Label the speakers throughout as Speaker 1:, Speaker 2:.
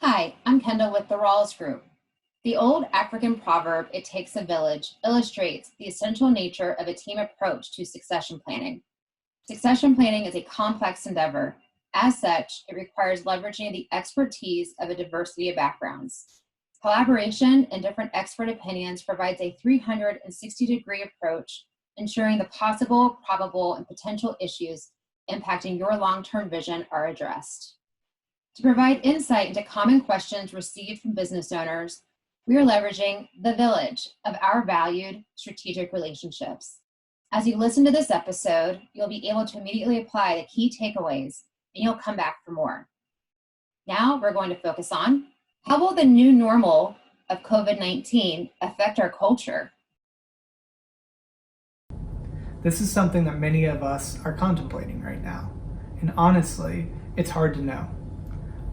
Speaker 1: Hi, I'm Kendall with the Rawls Group. The old African proverb, "it takes a village," illustrates the essential nature of a team approach to succession planning. Succession planning is a complex endeavor. As such, it requires leveraging the expertise of a diversity of backgrounds. Collaboration and different expert opinions provides a 360-degree approach, ensuring the possible, probable, and potential issues impacting your long-term vision are addressed. To provide insight into common questions received from business owners, we are leveraging the village of our valued strategic relationships. As you listen to this episode, you'll be able to immediately apply the key takeaways and you'll come back for more. Now we're going to focus on how will the new normal of COVID-19 affect our culture?
Speaker 2: This is something that many of us are contemplating right now. And honestly, it's hard to know.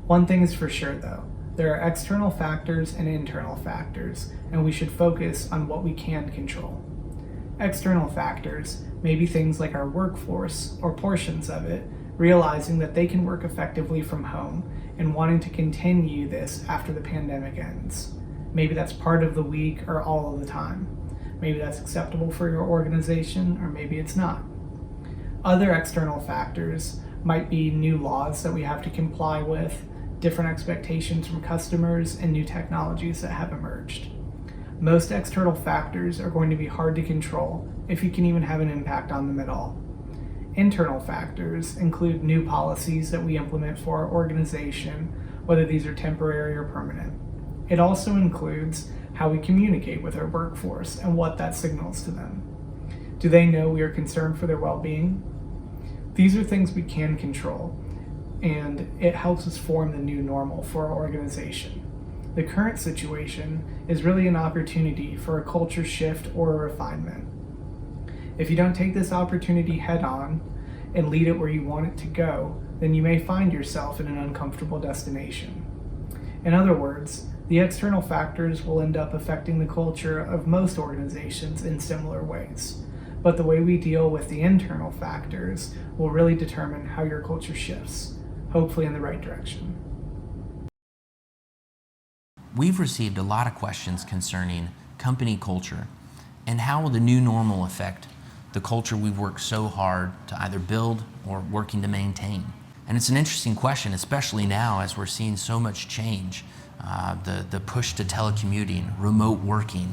Speaker 2: One thing is for sure though, there are external factors and internal factors, and we should focus on what we can control. External factors may be things like our workforce or portions of it, realizing that they can work effectively from home and wanting to continue this after the pandemic ends. Maybe that's part of the week or all of the time. Maybe that's acceptable for your organization, or maybe it's not. Other external factors might be new laws that we have to comply with, different expectations from customers, and new technologies that have emerged. Most external factors are going to be hard to control if you can even have an impact on them at all. Internal factors include new policies that we implement for our organization, whether these are temporary or permanent. It also includes how we communicate with our workforce and what that signals to them. Do they know we are concerned for their well-being? These are things we can control, and it helps us form the new normal for our organization. The current situation is really an opportunity for a culture shift or a refinement. If you don't take this opportunity head on and lead it where you want it to go, then you may find yourself in an uncomfortable destination. In other words, the external factors will end up affecting the culture of most organizations in similar ways. But the way we deal with the internal factors will really determine how your culture shifts, hopefully in the right direction.
Speaker 3: We've received a lot of questions concerning company culture and how will the new normal affect the culture we've worked so hard to either build or working to maintain. And it's an interesting question, especially now as we're seeing so much change. The push to telecommuting, remote working,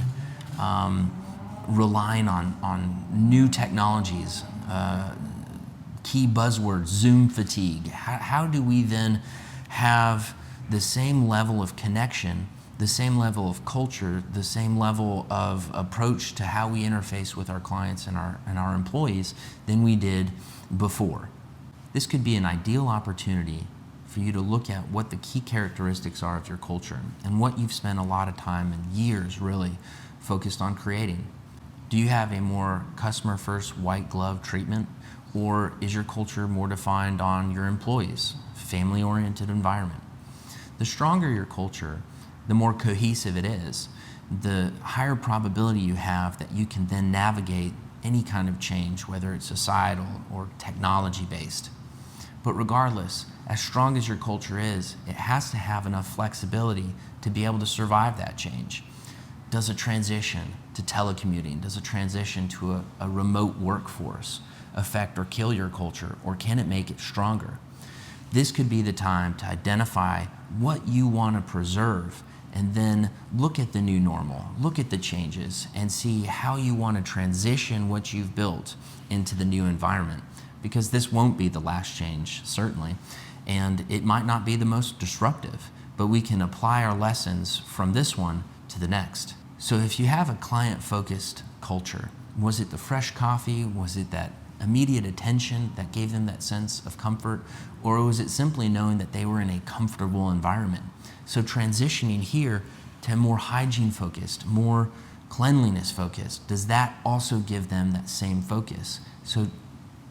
Speaker 3: relying on new technologies, key buzzwords, Zoom fatigue. How do we then have the same level of connection, the same level of culture, the same level of approach to how we interface with our clients and our employees than we did before? This could be an ideal opportunity for you to look at what the key characteristics are of your culture and what you've spent a lot of time and years really focused on creating. Do you have a more customer-first white glove treatment, or is your culture more defined on your employees, family-oriented environment? The stronger your culture, the more cohesive it is, the higher probability you have that you can then navigate any kind of change, whether it's societal or technology-based. But regardless, as strong as your culture is, it has to have enough flexibility to be able to survive that change. Does a transition to telecommuting, does a transition to a remote workforce affect or kill your culture, or can it make it stronger? This could be the time to identify what you want to preserve and then look at the new normal, look at the changes, and see how you want to transition what you've built into the new environment. Because this won't be the last change, certainly, and it might not be the most disruptive, but we can apply our lessons from this one to the next. So if you have a client-focused culture, was it the fresh coffee? Was it that immediate attention that gave them that sense of comfort? Or was it simply knowing that they were in a comfortable environment? So transitioning here to more hygiene-focused, more cleanliness-focused, does that also give them that same focus? So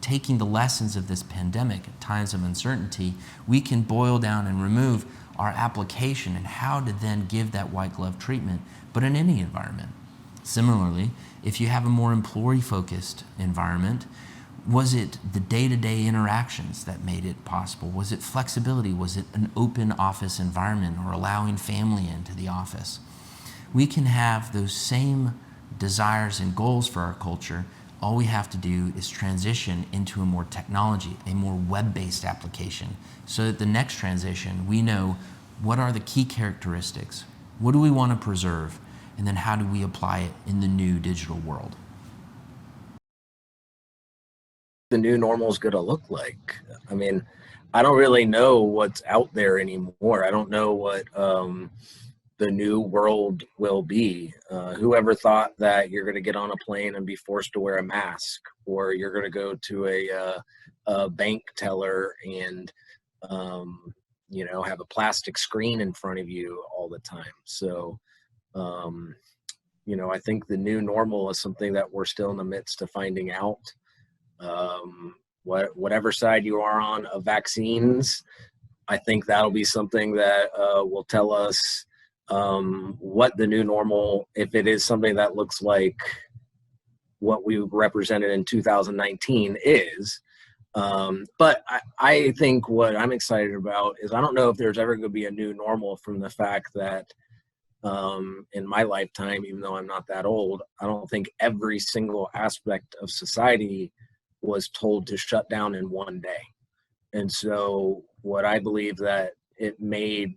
Speaker 3: taking the lessons of this pandemic at times of uncertainty, we can boil down and remove our application and how to then give that white glove treatment, but in any environment. Similarly, if you have a more employee-focused environment, Was it the day-to-day interactions that made it possible? Was it flexibility? Was it an open office environment or allowing family into the office? We can have those same desires and goals for our culture. All we have to do is transition into a more technology, a more web-based application, so that the next transition, we know what are the key characteristics, what do we want to preserve, and then how do we apply it in the new digital world?
Speaker 4: The new normal is going to look like. I mean, I don't really know what's out there anymore. I don't know what the new world will be. Whoever thought that you're going to get on a plane and be forced to wear a mask, or you're going to go to a bank teller and have a plastic screen in front of you all the time. So I think the new normal is something that we're still in the midst of finding out. Whatever side you are on of vaccines, I think that'll be something that will tell us what the new normal, if it is something that looks like what we represented in 2019 is. But I think what I'm excited about is I don't know if there's ever going to be a new normal from the fact that in my lifetime, even though I'm not that old, I don't think every single aspect of society was told to shut down in one day. And so what I believe that it made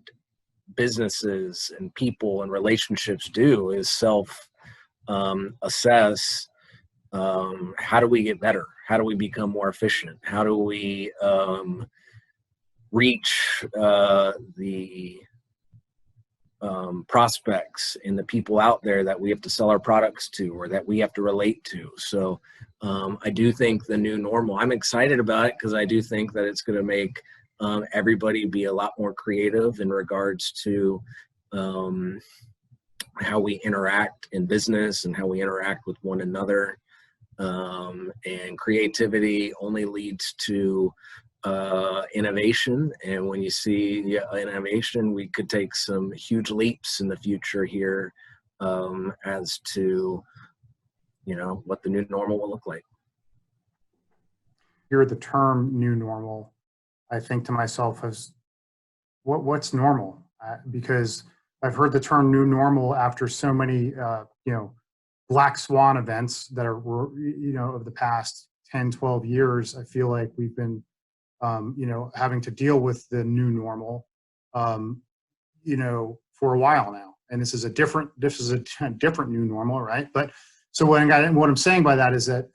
Speaker 4: businesses and people and relationships do is assess how do we get better? How do we become more efficient? How do we reach the prospects and the people out there that we have to sell our products to or that we have to relate to? So I do think the new normal, I'm excited about it because I do think that it's going to make everybody be a lot more creative in regards to how we interact in business and how we interact with one another. And creativity only leads to innovation. And when you see innovation, we could take some huge leaps in the future here as to what the new normal will look like.
Speaker 5: Hear the term new normal, I think to myself as what's normal? Because I've heard the term new normal after so many black swan events that are of the past 10, 12 years. I feel like we've been having to deal with the new normal for a while now, and this is a different new normal, right? But so what I'm saying by that is that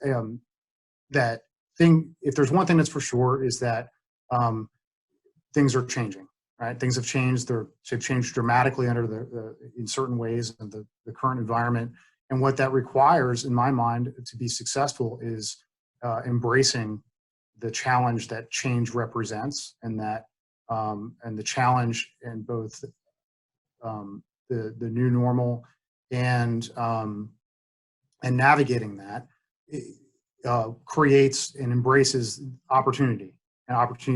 Speaker 5: if there's one thing that's for sure is that things are changing, right? Things have changed. They've changed dramatically in certain ways in the current environment. And what that requires, in my mind, to be successful is embracing the challenge that change represents, and that and the challenge in both the new normal and navigating that creates and embraces opportunity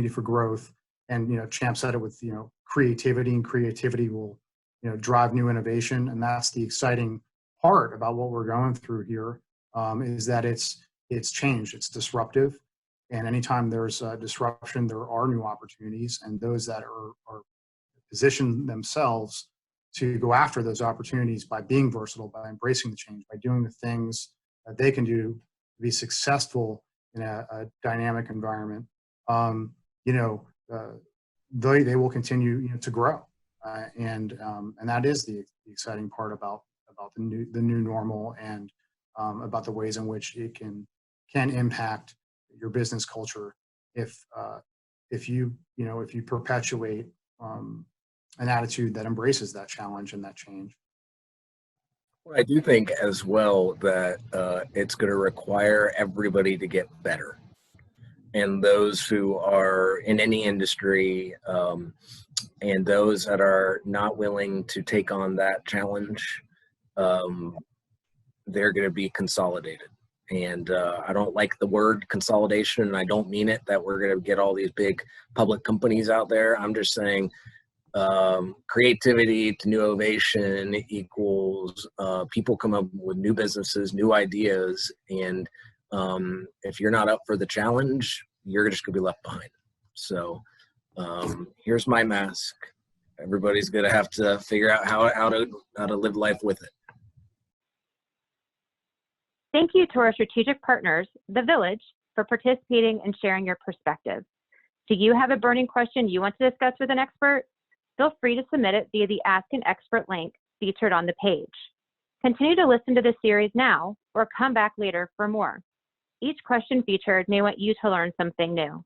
Speaker 5: for growth. And Champ said it with creativity, and creativity will drive new innovation. And that's the exciting part about what we're going through here, is that it's change, it's disruptive, and anytime there's disruption, there are new opportunities, and those that are position themselves to go after those opportunities by being versatile, by embracing the change, by doing the things that they can do to be successful in a dynamic environment, they will continue to grow, and that is the exciting part about the new normal, and about the ways in which it can impact your business culture if you perpetuate an attitude that embraces that challenge and that change.
Speaker 4: Well, I do think as well that it's going to require everybody to get better, and those who are in any industry and those that are not willing to take on that challenge, they're going to be consolidated. And I don't like the word consolidation, and I don't mean it that we're going to get all these big public companies out there. I'm just saying creativity to new innovation equals people come up with new businesses, new ideas, and If you're not up for the challenge, you're just gonna be left behind. So here's my mask. Everybody's gonna have to figure out how to live life with it.
Speaker 6: Thank you to our strategic partners, The Village, for participating and sharing your perspective. Do you have a burning question you want to discuss with an expert? Feel free to submit it via the Ask an Expert link featured on the page. Continue to listen to this series now or come back later for more. Each question featured may want you to learn something new.